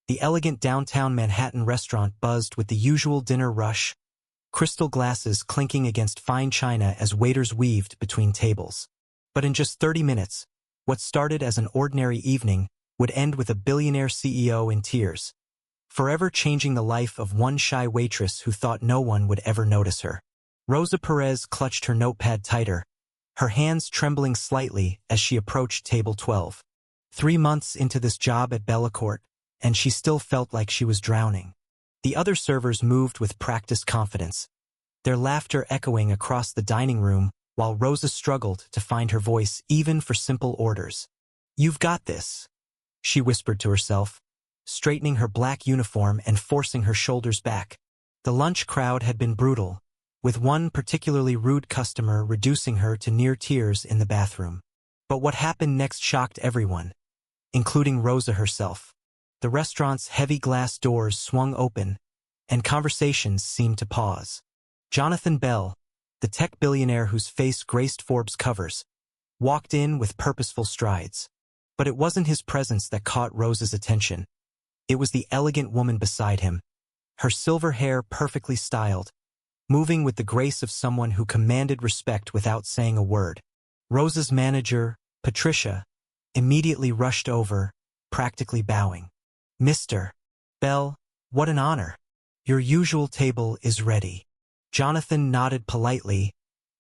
The elegant downtown Manhattan restaurant buzzed with the usual dinner rush, crystal glasses clinking against fine china as waiters weaved between tables. But in just 30 minutes, what started as an ordinary evening would end with a billionaire CEO in tears, forever changing the life of one shy waitress who thought no one would ever notice her. Rosa Perez clutched her notepad tighter, her hands trembling slightly as she approached table 12. 3 months into this job at Bellecourt, and she still felt like she was drowning. The other servers moved with practiced confidence, their laughter echoing across the dining room while Rosa struggled to find her voice even for simple orders. "You've got this," she whispered to herself, straightening her black uniform and forcing her shoulders back. The lunch crowd had been brutal, with one particularly rude customer reducing her to near tears in the bathroom. But what happened next shocked everyone, including Rosa herself. The restaurant's heavy glass doors swung open, and conversations seemed to pause. Jonathan Bell, the tech billionaire whose face graced Forbes covers, walked in with purposeful strides. But it wasn't his presence that caught Rosa's attention. It was the elegant woman beside him, her silver hair perfectly styled, moving with the grace of someone who commanded respect without saying a word. Rosa's manager, Patricia, immediately rushed over, practically bowing. "Mr. Bell, what an honor. Your usual table is ready." Jonathan nodded politely,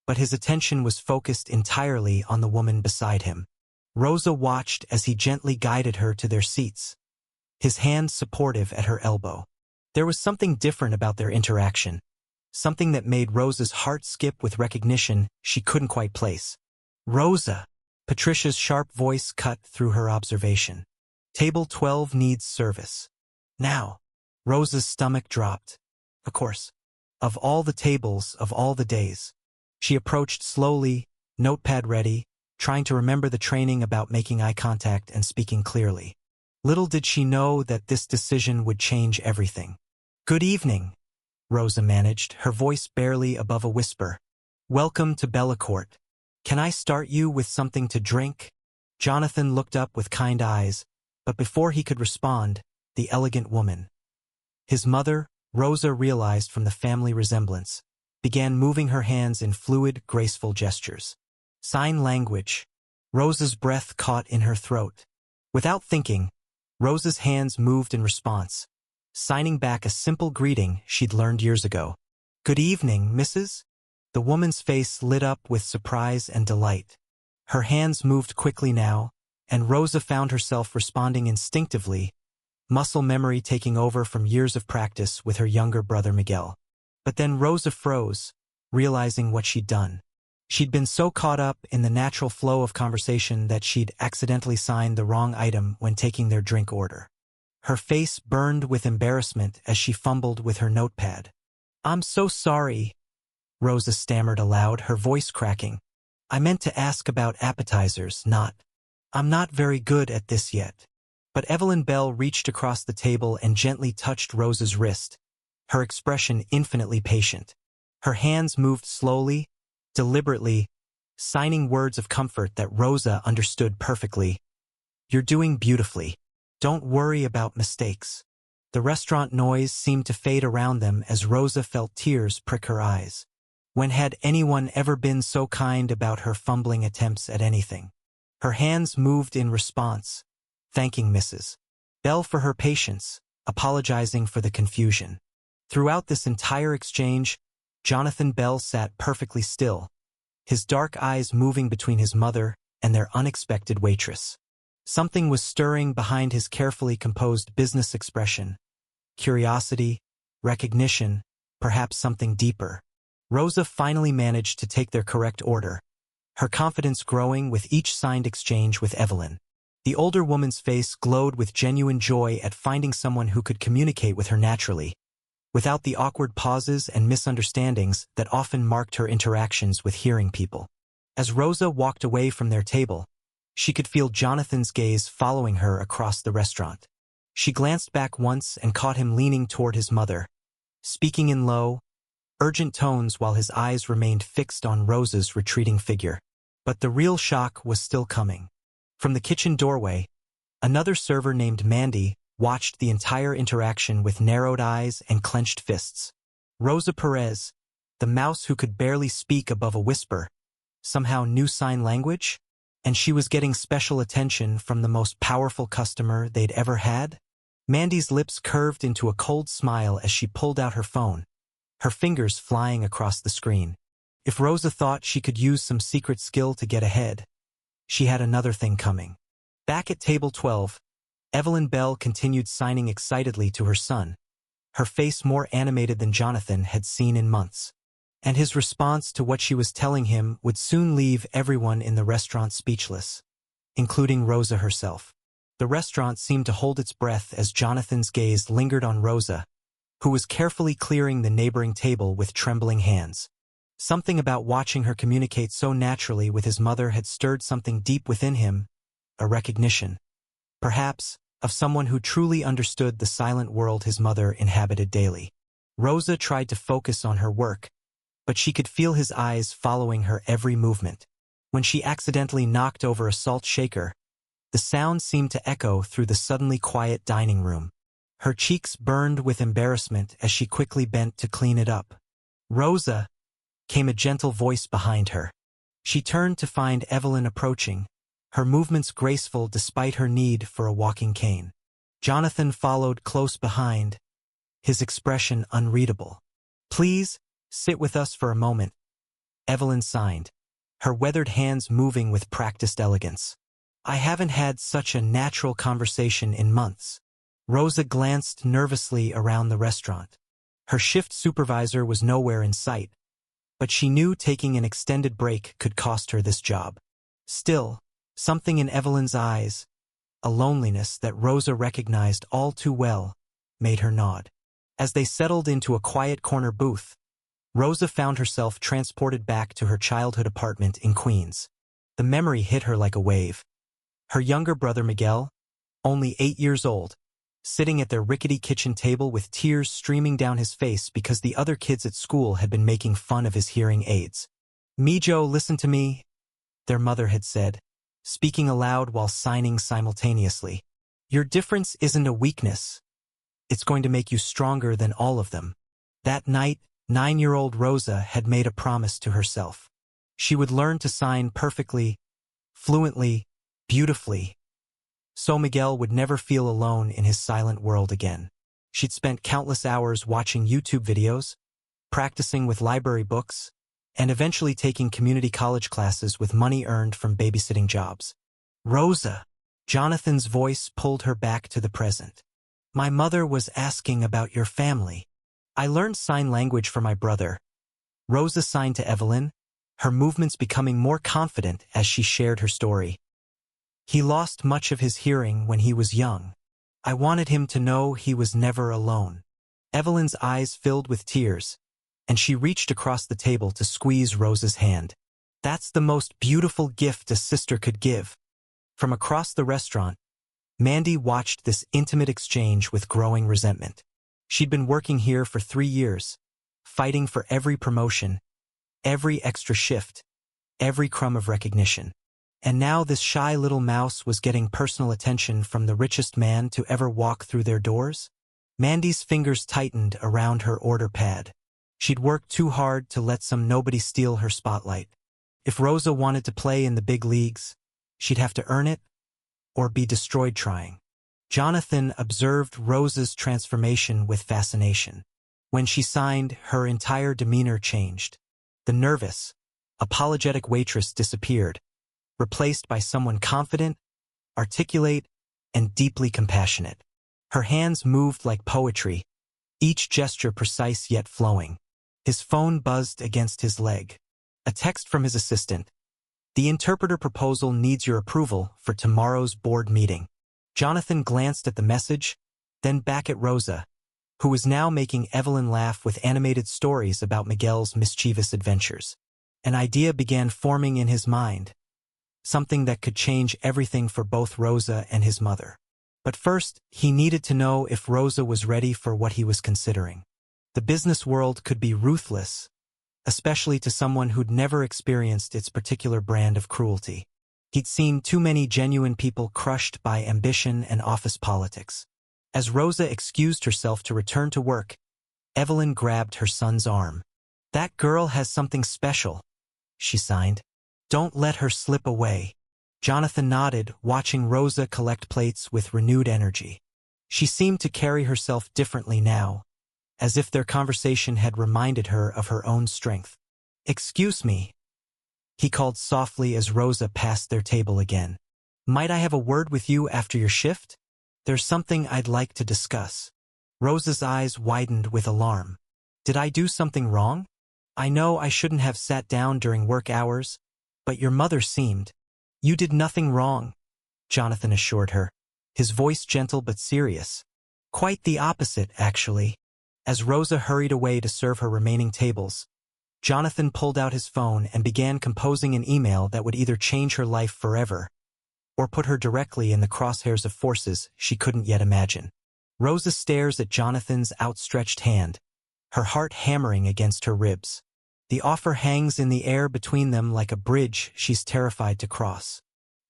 but his attention was focused entirely on the woman beside him. Rosa watched as he gently guided her to their seats, his hand supportive at her elbow. There was something different about their interaction, something that made Rosa's heart skip with recognition she couldn't quite place. "Rosa!" Patricia's sharp voice cut through her observation. "Table 12 needs service. Now." Rosa's stomach dropped. Of course. Of all the tables, of all the days. She approached slowly, notepad ready, trying to remember the training about making eye contact and speaking clearly. Little did she know that this decision would change everything. "Good evening," Rosa managed, her voice barely above a whisper. "Welcome to Bellecourt. Can I start you with something to drink?" Jonathan looked up with kind eyes, but before he could respond, the elegant woman, his mother, Rosa realized from the family resemblance, began moving her hands in fluid, graceful gestures. Sign language. Rosa's breath caught in her throat. Without thinking, Rosa's hands moved in response, signing back a simple greeting she'd learned years ago. "Good evening, Mrs.?" The woman's face lit up with surprise and delight. Her hands moved quickly now, and Rosa found herself responding instinctively, muscle memory taking over from years of practice with her younger brother Miguel. But then Rosa froze, realizing what she'd done. She'd been so caught up in the natural flow of conversation that she'd accidentally signed the wrong item when taking their drink order. Her face burned with embarrassment as she fumbled with her notepad. "I'm so sorry," Rosa stammered aloud, her voice cracking. "I meant to ask about appetizers, I'm not very good at this yet." But Evelyn Bell reached across the table and gently touched Rosa's wrist, her expression infinitely patient. Her hands moved slowly, deliberately, signing words of comfort that Rosa understood perfectly. "You're doing beautifully. Don't worry about mistakes." The restaurant noise seemed to fade around them as Rosa felt tears prick her eyes. When had anyone ever been so kind about her fumbling attempts at anything? Her hands moved in response, thanking Mrs. Bell for her patience, apologizing for the confusion. Throughout this entire exchange, Jonathan Bell sat perfectly still, his dark eyes moving between his mother and their unexpected waitress. Something was stirring behind his carefully composed business expression. Curiosity, recognition, perhaps something deeper. Rosa finally managed to take their correct order, her confidence growing with each signed exchange with Evelyn. The older woman's face glowed with genuine joy at finding someone who could communicate with her naturally, without the awkward pauses and misunderstandings that often marked her interactions with hearing people. As Rosa walked away from their table, she could feel Jonathan's gaze following her across the restaurant. She glanced back once and caught him leaning toward his mother, speaking in low, urgent tones while his eyes remained fixed on Rosa's retreating figure. But the real shock was still coming. From the kitchen doorway, another server named Mandy watched the entire interaction with narrowed eyes and clenched fists. Rosa Perez, the mouse who could barely speak above a whisper, somehow knew sign language? And she was getting special attention from the most powerful customer they'd ever had? Mandy's lips curved into a cold smile as she pulled out her phone, her fingers flying across the screen. If Rosa thought she could use some secret skill to get ahead, she had another thing coming. Back at table 12, Evelyn Bell continued signing excitedly to her son, her face more animated than Jonathan had seen in months. And his response to what she was telling him would soon leave everyone in the restaurant speechless, including Rosa herself. The restaurant seemed to hold its breath as Jonathan's gaze lingered on Rosa, who was carefully clearing the neighboring table with trembling hands. Something about watching her communicate so naturally with his mother had stirred something deep within him, a recognition, perhaps, of someone who truly understood the silent world his mother inhabited daily. Rosa tried to focus on her work, but she could feel his eyes following her every movement. When she accidentally knocked over a salt shaker, the sound seemed to echo through the suddenly quiet dining room. Her cheeks burned with embarrassment as she quickly bent to clean it up. "Rosa," came a gentle voice behind her. She turned to find Evelyn approaching, her movements graceful despite her need for a walking cane. Jonathan followed close behind, his expression unreadable. "Please, sit with us for a moment," Evelyn signed, her weathered hands moving with practiced elegance. "I haven't had such a natural conversation in months." Rosa glanced nervously around the restaurant. Her shift supervisor was nowhere in sight, but she knew taking an extended break could cost her this job. Still, something in Evelyn's eyes, a loneliness that Rosa recognized all too well, made her nod. As they settled into a quiet corner booth, Rosa found herself transported back to her childhood apartment in Queens. The memory hit her like a wave. Her younger brother Miguel, only 8 years old, sitting at their rickety kitchen table with tears streaming down his face because the other kids at school had been making fun of his hearing aids. "Mijo, listen to me," their mother had said, speaking aloud while signing simultaneously. "Your difference isn't a weakness. It's going to make you stronger than all of them." That night, 9-year-old Rosa had made a promise to herself. She would learn to sign perfectly, fluently, beautifully, so Miguel would never feel alone in his silent world again. She'd spent countless hours watching YouTube videos, practicing with library books, and eventually taking community college classes with money earned from babysitting jobs. "Rosa," Jonathan's voice pulled her back to the present. "My mother was asking about your family. I learned sign language for my brother." Rosa signed to Evelyn, her movements becoming more confident as she shared her story. "He lost much of his hearing when he was young. I wanted him to know he was never alone." Evelyn's eyes filled with tears, and she reached across the table to squeeze Rosa's hand. "That's the most beautiful gift a sister could give." From across the restaurant, Mandy watched this intimate exchange with growing resentment. She'd been working here for 3 years, fighting for every promotion, every extra shift, every crumb of recognition. And now this shy little mouse was getting personal attention from the richest man to ever walk through their doors? Mandy's fingers tightened around her order pad. She'd worked too hard to let some nobody steal her spotlight. If Rosa wanted to play in the big leagues, she'd have to earn it or be destroyed trying. Jonathan observed Rosa's transformation with fascination. When she signed, her entire demeanor changed. The nervous, apologetic waitress disappeared, replaced by someone confident, articulate, and deeply compassionate. Her hands moved like poetry, each gesture precise yet flowing. His phone buzzed against his leg. A text from his assistant. "The interpreter proposal needs your approval for tomorrow's board meeting." Jonathan glanced at the message, then back at Rosa, who was now making Evelyn laugh with animated stories about Miguel's mischievous adventures. An idea began forming in his mind, something that could change everything for both Rosa and his mother. But first, he needed to know if Rosa was ready for what he was considering. The business world could be ruthless, especially to someone who'd never experienced its particular brand of cruelty. He'd seen too many genuine people crushed by ambition and office politics. As Rosa excused herself to return to work, Evelyn grabbed her son's arm. "That girl has something special," she signed. "Don't let her slip away." Jonathan nodded, watching Rosa collect plates with renewed energy. She seemed to carry herself differently now, as if their conversation had reminded her of her own strength. "Excuse me," he called softly as Rosa passed their table again. "Might I have a word with you after your shift? There's something I'd like to discuss." Rosa's eyes widened with alarm. "Did I do something wrong? I know I shouldn't have sat down during work hours, but your mother seemed—" "You did nothing wrong," Jonathan assured her, his voice gentle but serious. "Quite the opposite, actually." As Rosa hurried away to serve her remaining tables, Jonathan pulled out his phone and began composing an email that would either change her life forever or put her directly in the crosshairs of forces she couldn't yet imagine. Rosa stares at Jonathan's outstretched hand, her heart hammering against her ribs. The offer hangs in the air between them like a bridge she's terrified to cross.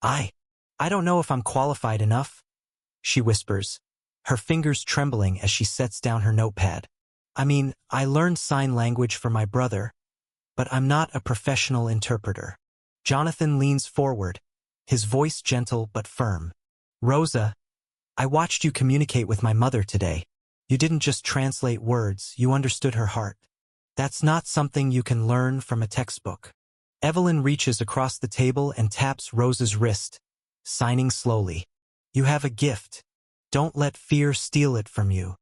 I don't know if I'm qualified enough," she whispers, her fingers trembling as she sets down her notepad. "I mean, I learned sign language for my brother, but I'm not a professional interpreter." Jonathan leans forward, his voice gentle but firm. "Rosa, I watched you communicate with my mother today. You didn't just translate words, you understood her heart. That's not something you can learn from a textbook." Evelyn reaches across the table and taps Rosa's wrist, signing slowly. "You have a gift. Don't let fear steal it from you."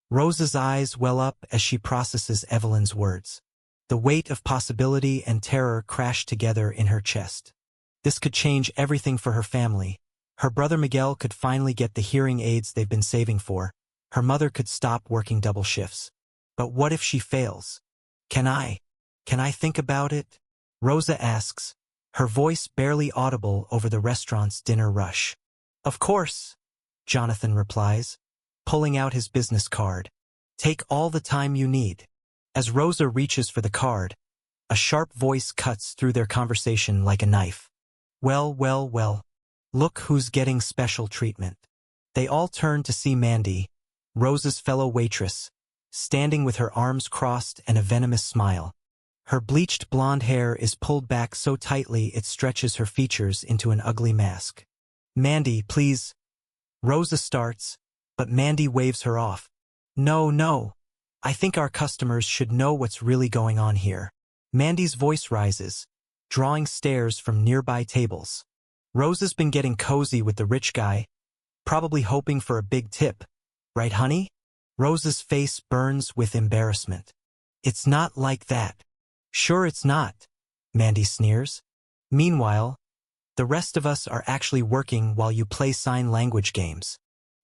Rosa's eyes well up as she processes Evelyn's words. The weight of possibility and terror crash together in her chest. This could change everything for her family. Her brother Miguel could finally get the hearing aids they've been saving for. Her mother could stop working double shifts. But what if she fails? Can I think about it?" Rosa asks, her voice barely audible over the restaurant's dinner rush. "Of course," Jonathan replies, pulling out his business card. "Take all the time you need." As Rosa reaches for the card, a sharp voice cuts through their conversation like a knife. Well, well, well. Look who's getting special treatment." They all turn to see Mandy, Rosa's fellow waitress, standing with her arms crossed and a venomous smile. Her bleached blonde hair is pulled back so tightly it stretches her features into an ugly mask. "Mandy, please." Rosa starts, but Mandy waves her off. No. I think our customers should know what's really going on here." Mandy's voice rises, drawing stares from nearby tables. "Rosa's been getting cozy with the rich guy, probably hoping for a big tip. Right, honey?" Rosa's face burns with embarrassment. "It's not like that." "Sure it's not," Mandy sneers. "Meanwhile, the rest of us are actually working while you play sign language games."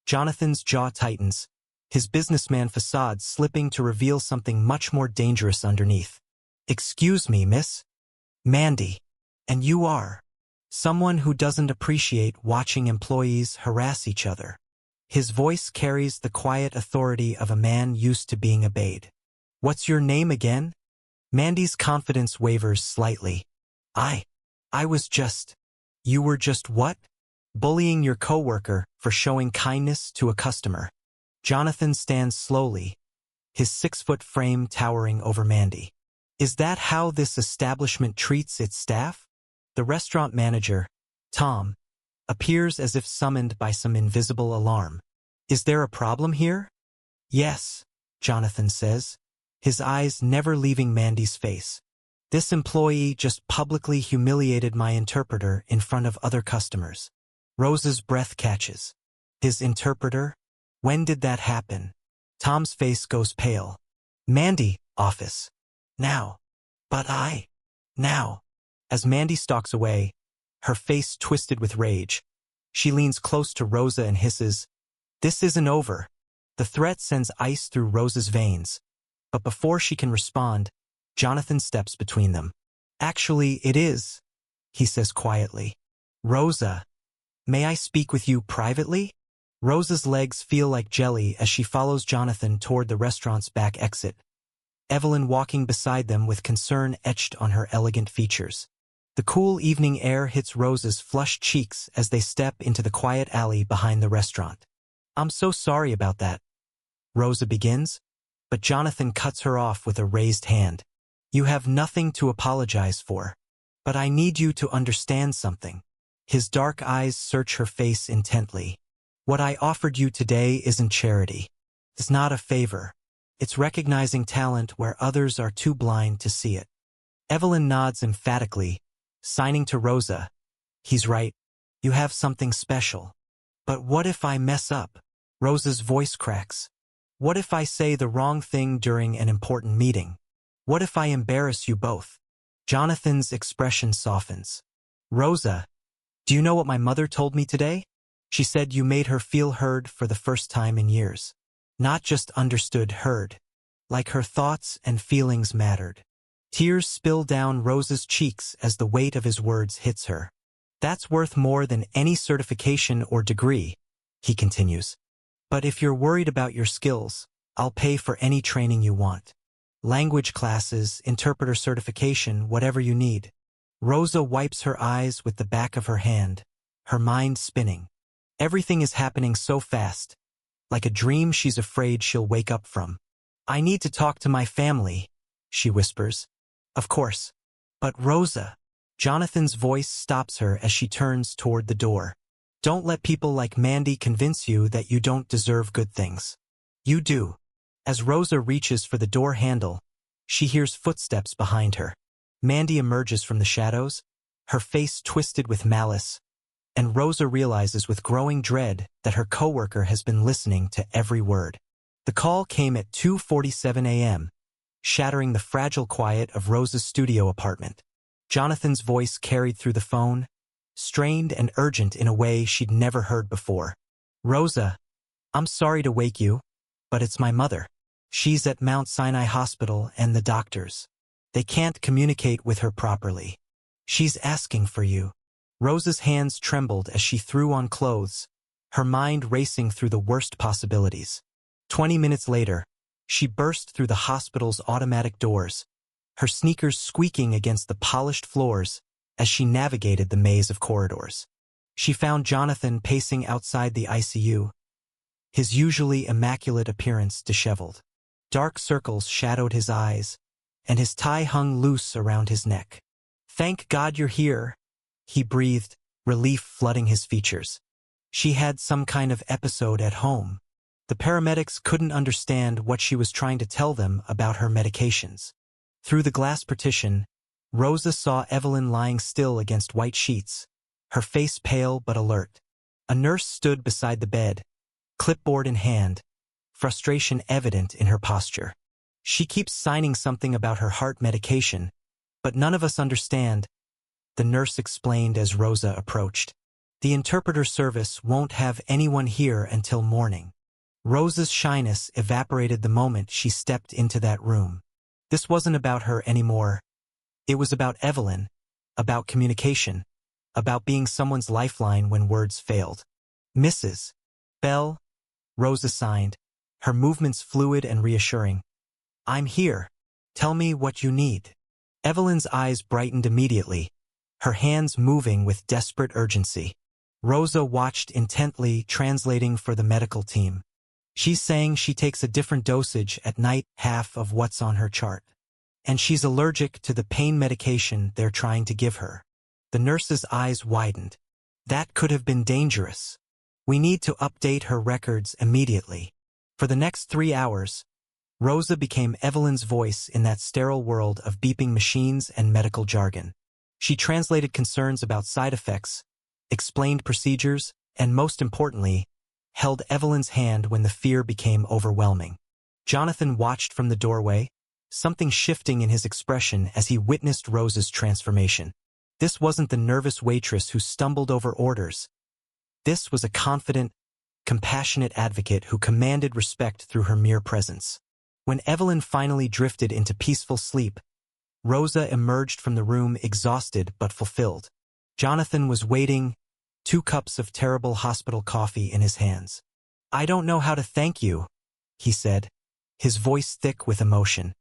Jonathan's jaw tightens, his businessman facade slipping to reveal something much more dangerous underneath. "Excuse me, miss." "Mandy. And you are someone who doesn't appreciate watching employees harass each other." His voice carries the quiet authority of a man used to being obeyed. "What's your name again?" Mandy's confidence wavers slightly. I was just—" "You were just what?" "Bullying your coworker for showing kindness to a customer." Jonathan stands slowly, his 6-foot frame towering over Mandy. "Is that how this establishment treats its staff?" The restaurant manager, Tom, appears as if summoned by some invisible alarm. "Is there a problem here?" "Yes," Jonathan says, his eyes never leaving Mandy's face. "This employee just publicly humiliated my interpreter in front of other customers." Rosa's breath catches. "His interpreter? When did that happen?" Tom's face goes pale. "Mandy, office. Now." "But now." As Mandy stalks away, her face twisted with rage, she leans close to Rosa and hisses, "This isn't over." The threat sends ice through Rosa's veins, but before she can respond, Jonathan steps between them. "Actually, it is," he says quietly. "Rosa, may I speak with you privately?" Rosa's legs feel like jelly as she follows Jonathan toward the restaurant's back exit, Evelyn walking beside them with concern etched on her elegant features. The cool evening air hits Rosa's flushed cheeks as they step into the quiet alley behind the restaurant. I'm so sorry about that, Rosa begins, but Jonathan cuts her off with a raised hand. You have nothing to apologize for. But I need you to understand something. His dark eyes search her face intently. What I offered you today isn't charity. It's not a favor. It's recognizing talent where others are too blind to see it. Evelyn nods emphatically, signing to Rosa. He's right. You have something special. But what if I mess up? Rosa's voice cracks. What if I say the wrong thing during an important meeting? What if I embarrass you both? Jonathan's expression softens. Rosa, do you know what my mother told me today? She said you made her feel heard for the first time in years. Not just understood, heard. Like her thoughts and feelings mattered. Tears spill down Rosa's cheeks as the weight of his words hits her. That's worth more than any certification or degree, he continues. But if you're worried about your skills, I'll pay for any training you want. Language classes, interpreter certification, whatever you need. Rosa wipes her eyes with the back of her hand, her mind spinning. Everything is happening so fast, like a dream she's afraid she'll wake up from. I need to talk to my family, she whispers. Of course. But Rosa, Jonathan's voice stops her as she turns toward the door. Don't let people like Mandy convince you that you don't deserve good things. You do. As Rosa reaches for the door handle, she hears footsteps behind her. Mandy emerges from the shadows, her face twisted with malice, and Rosa realizes with growing dread that her coworker has been listening to every word. The call came at 2:47 a.m., shattering the fragile quiet of Rosa's studio apartment. Jonathan's voice carried through the phone, strained and urgent in a way she'd never heard before. Rosa, I'm sorry to wake you, but it's my mother. She's at Mount Sinai Hospital and the doctors. They can't communicate with her properly. She's asking for you. Rosa's hands trembled as she threw on clothes, her mind racing through the worst possibilities. 20 minutes later, she burst through the hospital's automatic doors, her sneakers squeaking against the polished floors as she navigated the maze of corridors. She found Jonathan pacing outside the ICU, his usually immaculate appearance disheveled. Dark circles shadowed his eyes, and his tie hung loose around his neck. Thank God you're here, he breathed, relief flooding his features. She had some kind of episode at home. The paramedics couldn't understand what she was trying to tell them about her medications. Through the glass partition, Rosa saw Evelyn lying still against white sheets, her face pale but alert. A nurse stood beside the bed, clipboard in hand, frustration evident in her posture. She keeps signing something about her heart medication, but none of us understand, the nurse explained as Rosa approached. The interpreter service won't have anyone here until morning. Rosa's shyness evaporated the moment she stepped into that room. This wasn't about her anymore. It was about Evelyn, about communication, about being someone's lifeline when words failed. Mrs. Bell, Rosa signed, her movements fluid and reassuring. I'm here. Tell me what you need. Evelyn's eyes brightened immediately, her hands moving with desperate urgency. Rosa watched intently, translating for the medical team. She's saying she takes a different dosage at night, half of what's on her chart. And she's allergic to the pain medication they're trying to give her. The nurse's eyes widened. That could have been dangerous. We need to update her records immediately. For the next 3 hours, Rosa became Evelyn's voice in that sterile world of beeping machines and medical jargon. She translated concerns about side effects, explained procedures, and most importantly, held Evelyn's hand when the fear became overwhelming. Jonathan watched from the doorway, something shifting in his expression as he witnessed Rosa's transformation. This wasn't the nervous waitress who stumbled over orders. This was a confident, compassionate advocate who commanded respect through her mere presence. When Evelyn finally drifted into peaceful sleep, Rosa emerged from the room exhausted but fulfilled. Jonathan was waiting, 2 cups of terrible hospital coffee in his hands. I don't know how to thank you, he said, his voice thick with emotion.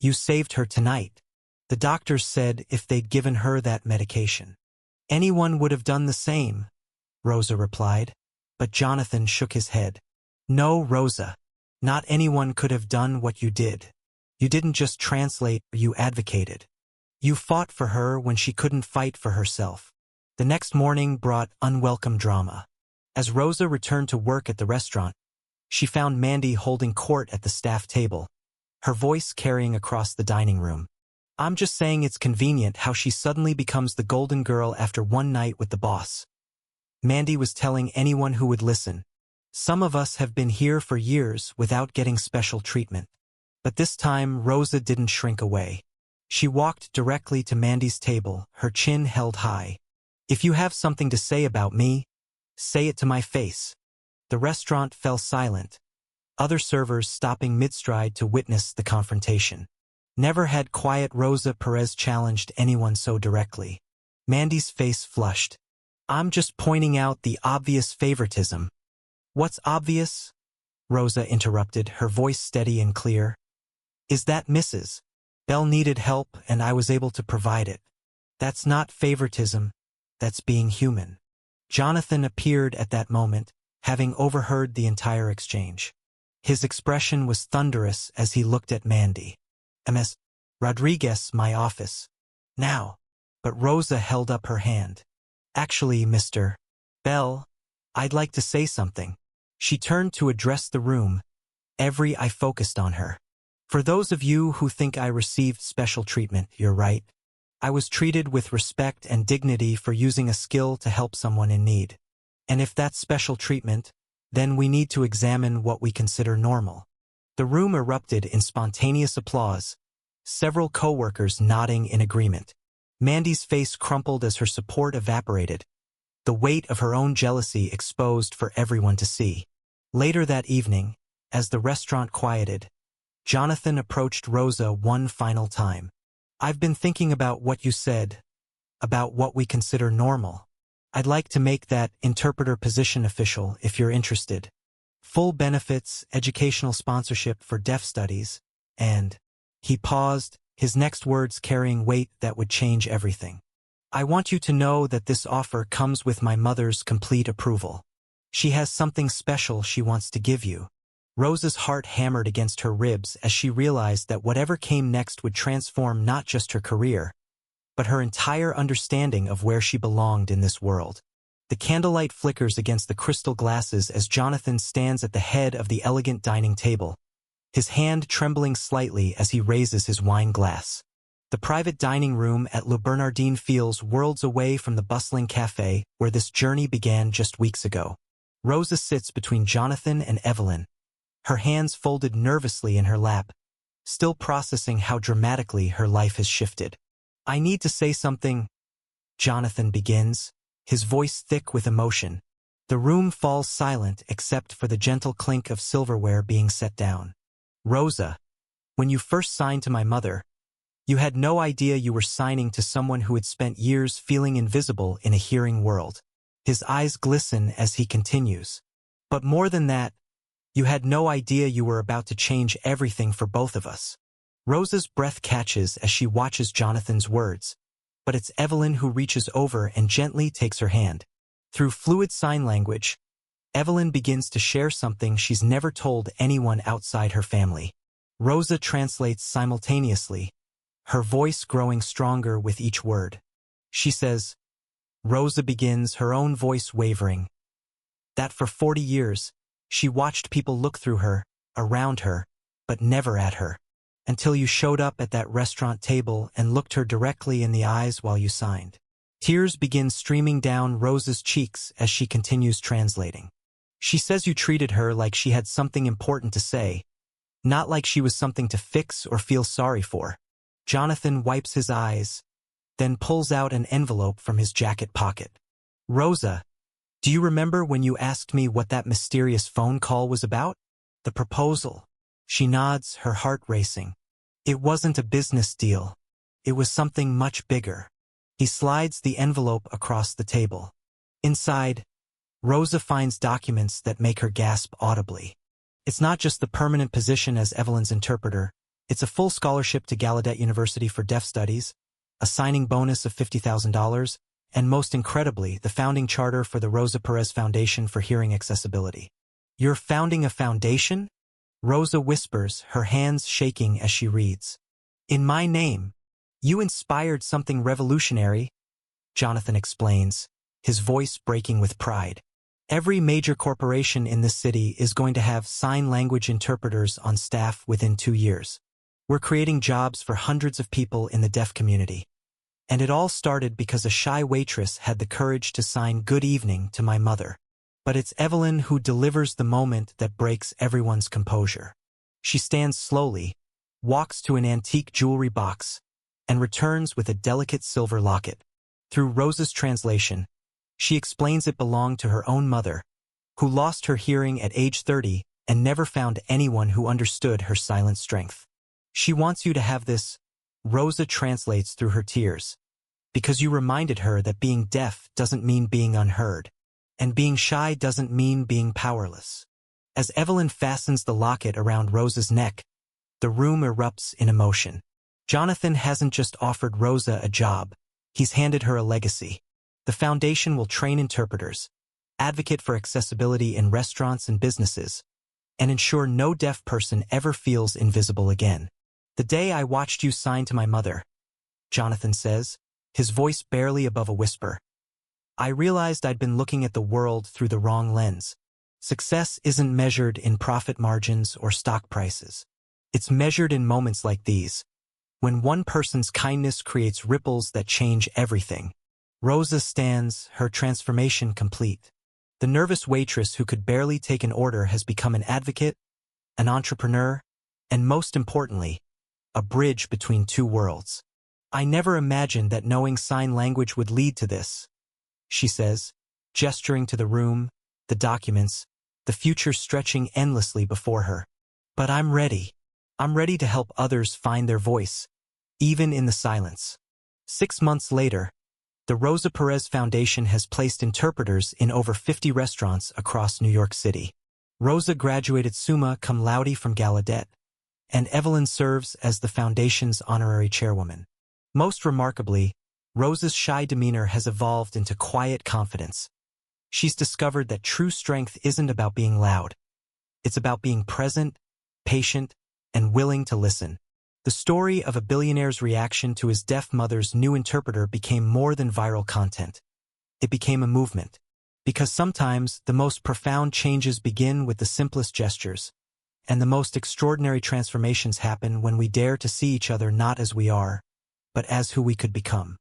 You saved her tonight. The doctors said if they'd given her that medication, anyone would have done the same, Rosa replied, but Jonathan shook his head. No, Rosa. Not anyone could have done what you did. You didn't just translate, you advocated. You fought for her when she couldn't fight for herself. The next morning brought unwelcome drama. As Rosa returned to work at the restaurant, she found Mandy holding court at the staff table, her voice carrying across the dining room. I'm just saying it's convenient how she suddenly becomes the golden girl after one night with the boss. Mandy was telling anyone who would listen. Some of us have been here for years without getting special treatment. But this time, Rosa didn't shrink away. She walked directly to Mandy's table, her chin held high. If you have something to say about me, say it to my face. The restaurant fell silent, other servers stopping mid-stride to witness the confrontation. Never had quiet Rosa Perez challenged anyone so directly. Mandy's face flushed. I'm just pointing out the obvious favoritism. What's obvious? Rosa interrupted, her voice steady and clear. Is that Mrs. Bell needed help and I was able to provide it. That's not favoritism, that's being human. Jonathan appeared at that moment, having overheard the entire exchange. His expression was thunderous as he looked at Mandy. Ms. Rodriguez, my office. Now. But Rosa held up her hand. Actually, Mr. Bell, I'd like to say something. She turned to address the room. Every eye focused on her. For those of you who think I received special treatment, you're right. I was treated with respect and dignity for using a skill to help someone in need. And if that's special treatment, then we need to examine what we consider normal. The room erupted in spontaneous applause, several co-workers nodding in agreement. Mandy's face crumpled as her support evaporated, the weight of her own jealousy exposed for everyone to see. Later that evening, as the restaurant quieted, Jonathan approached Rosa one final time. I've been thinking about what you said, about what we consider normal. I'd like to make that interpreter position official if you're interested. Full benefits, educational sponsorship for deaf studies, and... He paused, his next words carrying weight that would change everything. I want you to know that this offer comes with my mother's complete approval. She has something special she wants to give you. Rosa's heart hammered against her ribs as she realized that whatever came next would transform not just her career, but her entire understanding of where she belonged in this world. The candlelight flickers against the crystal glasses as Jonathan stands at the head of the elegant dining table, his hand trembling slightly as he raises his wine glass. The private dining room at Le Bernardin feels worlds away from the bustling cafe where this journey began just weeks ago. Rosa sits between Jonathan and Evelyn, her hands folded nervously in her lap, still processing how dramatically her life has shifted. I need to say something, Jonathan begins, his voice thick with emotion. The room falls silent except for the gentle clink of silverware being set down. Rosa, when you first signed to my mother, you had no idea you were signing to someone who had spent years feeling invisible in a hearing world. His eyes glisten as he continues. But more than that, you had no idea you were about to change everything for both of us. Rosa's breath catches as she watches Jonathan's words, but it's Evelyn who reaches over and gently takes her hand. Through fluid sign language, Evelyn begins to share something she's never told anyone outside her family. Rosa translates simultaneously, her voice growing stronger with each word. She says, Rosa begins, her own voice wavering, that for 40 years, she watched people look through her, around her, but never at her, until you showed up at that restaurant table and looked her directly in the eyes while you signed. Tears begin streaming down Rosa's cheeks as she continues translating. She says you treated her like she had something important to say, not like she was something to fix or feel sorry for. Jonathan wipes his eyes, then pulls out an envelope from his jacket pocket. Rosa, do you remember when you asked me what that mysterious phone call was about? The proposal. She nods, her heart racing. It wasn't a business deal. It was something much bigger. He slides the envelope across the table. Inside, Rosa finds documents that make her gasp audibly. It's not just the permanent position as Evelyn's interpreter, it's a full scholarship to Gallaudet University for Deaf Studies, a signing bonus of $50,000, and most incredibly, the founding charter for the Rosa Perez Foundation for Hearing Accessibility. "You're founding a foundation?" Rosa whispers, her hands shaking as she reads. "In my name. You inspired something revolutionary," Jonathan explains, his voice breaking with pride. "Every major corporation in this city is going to have sign language interpreters on staff within 2 years. We're creating jobs for hundreds of people in the deaf community. And it all started because a shy waitress had the courage to sign good evening to my mother. But it's Evelyn who delivers the moment that breaks everyone's composure. She stands slowly, walks to an antique jewelry box, and returns with a delicate silver locket. Through Rosa's translation, she explains it belonged to her own mother, who lost her hearing at age 30 and never found anyone who understood her silent strength. "She wants you to have this," Rosa translates through her tears, "because you reminded her that being deaf doesn't mean being unheard, and being shy doesn't mean being powerless." As Evelyn fastens the locket around Rosa's neck, the room erupts in emotion. Jonathan hasn't just offered Rosa a job, he's handed her a legacy. The foundation will train interpreters, advocate for accessibility in restaurants and businesses, and ensure no deaf person ever feels invisible again. "The day I watched you sign to my mother," Jonathan says, his voice barely above a whisper, "I realized I'd been looking at the world through the wrong lens. Success isn't measured in profit margins or stock prices. It's measured in moments like these, when one person's kindness creates ripples that change everything." Rosa stands, her transformation complete. The nervous waitress who could barely take an order has become an advocate, an entrepreneur, and most importantly, a bridge between two worlds. "I never imagined that knowing sign language would lead to this," she says, gesturing to the room, the documents, the future stretching endlessly before her. "But I'm ready. I'm ready to help others find their voice, even in the silence." 6 months later, the Rosa Perez Foundation has placed interpreters in over 50 restaurants across New York City. Rosa graduated summa cum laude from Gallaudet, and Evelyn serves as the foundation's honorary chairwoman. Most remarkably, Rosa's shy demeanor has evolved into quiet confidence. She's discovered that true strength isn't about being loud. It's about being present, patient, and willing to listen. The story of a billionaire's reaction to his deaf mother's new interpreter became more than viral content. It became a movement. Because sometimes the most profound changes begin with the simplest gestures, and the most extraordinary transformations happen when we dare to see each other not as we are, but as who we could become.